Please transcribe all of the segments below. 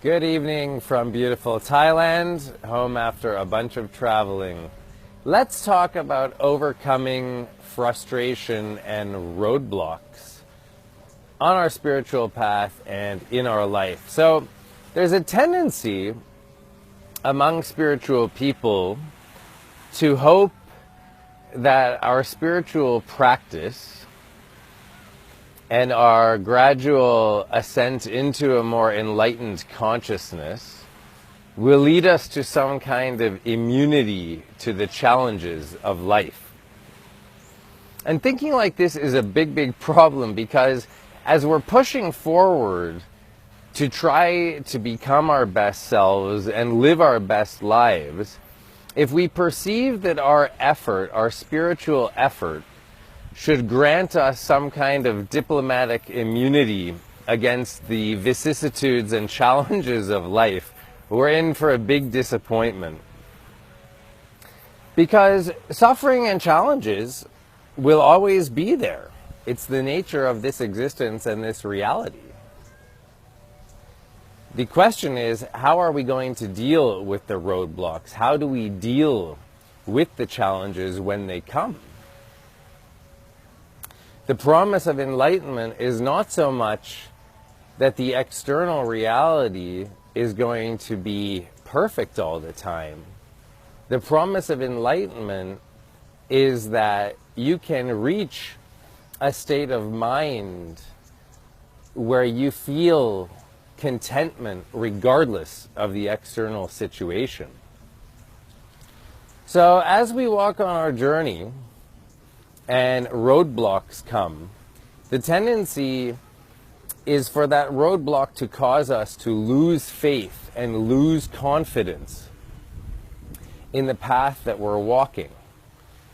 Good evening from beautiful Thailand, home after a bunch of traveling. Let's talk about overcoming frustration and roadblocks on our spiritual path and in our life. So there's a tendency among spiritual people to hope that our spiritual practice and our gradual ascent into a more enlightened consciousness will lead us to some kind of immunity to the challenges of life. And thinking like this is a big problem, because as we're pushing forward to try to become our best selves and live our best lives, if we perceive that our effort, our spiritual effort, should grant us some kind of diplomatic immunity against the vicissitudes and challenges of life, we're in for a big disappointment. Because suffering and challenges will always be there. It's the nature of this existence and this reality. The question is, how are we going to deal with the roadblocks? How do we deal with the challenges when they come? The promise of enlightenment is not so much that the external reality is going to be perfect all the time. The promise of enlightenment is that you can reach a state of mind where you feel contentment regardless of the external situation. So as we walk on our journey and roadblocks come, the tendency is for that roadblock to cause us to lose faith and lose confidence in the path that we're walking.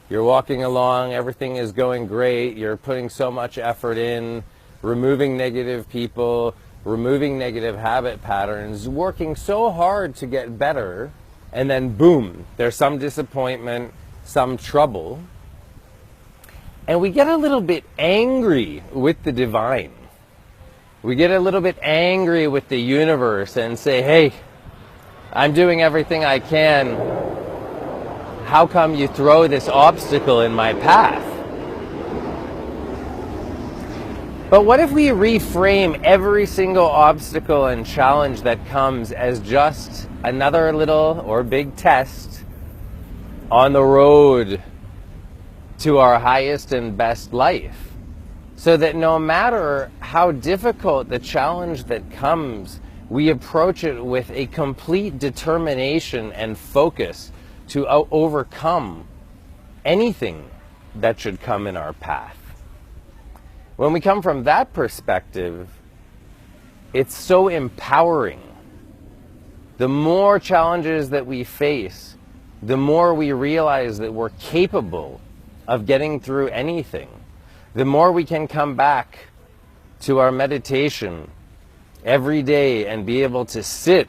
You're walking along, everything is going great, you're putting so much effort in, removing negative people, removing negative habit patterns, working so hard to get better, and then boom, there's some disappointment, some trouble. And we get a little bit angry with the divine. We get a little bit angry with the universe and say, hey, I'm doing everything I can. How come you throw this obstacle in my path? But what if we reframe every single obstacle and challenge that comes as just another little or big test on the road to our highest and best life, so that no matter how difficult the challenge that comes, we approach it with a complete determination and focus to overcome anything that should come in our path. When we come from that perspective, it's so empowering. The more challenges that we face, the more we realize that we're capable of getting through anything. The more we can come back to our meditation every day and be able to sit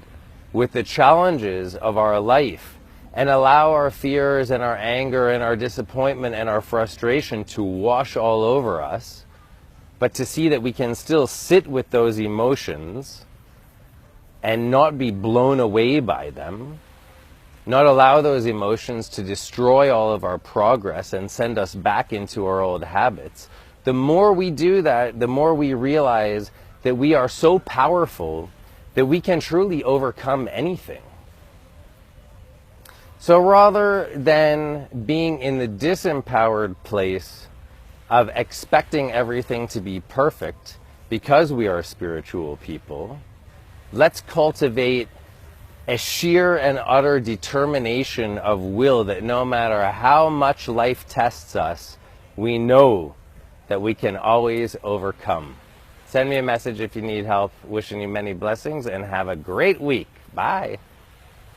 with the challenges of our life and allow our fears and our anger and our disappointment and our frustration to wash all over us, but to see that we can still sit with those emotions and not be blown away by them, not allow those emotions to destroy all of our progress and send us back into our old habits. The more we do that, the more we realize that we are so powerful that we can truly overcome anything. So rather than being in the disempowered place of expecting everything to be perfect because we are spiritual people, let's cultivate a sheer and utter determination of will that no matter how much life tests us, we know that we can always overcome. Send me a message if you need help. Wishing you many blessings and have a great week. Bye.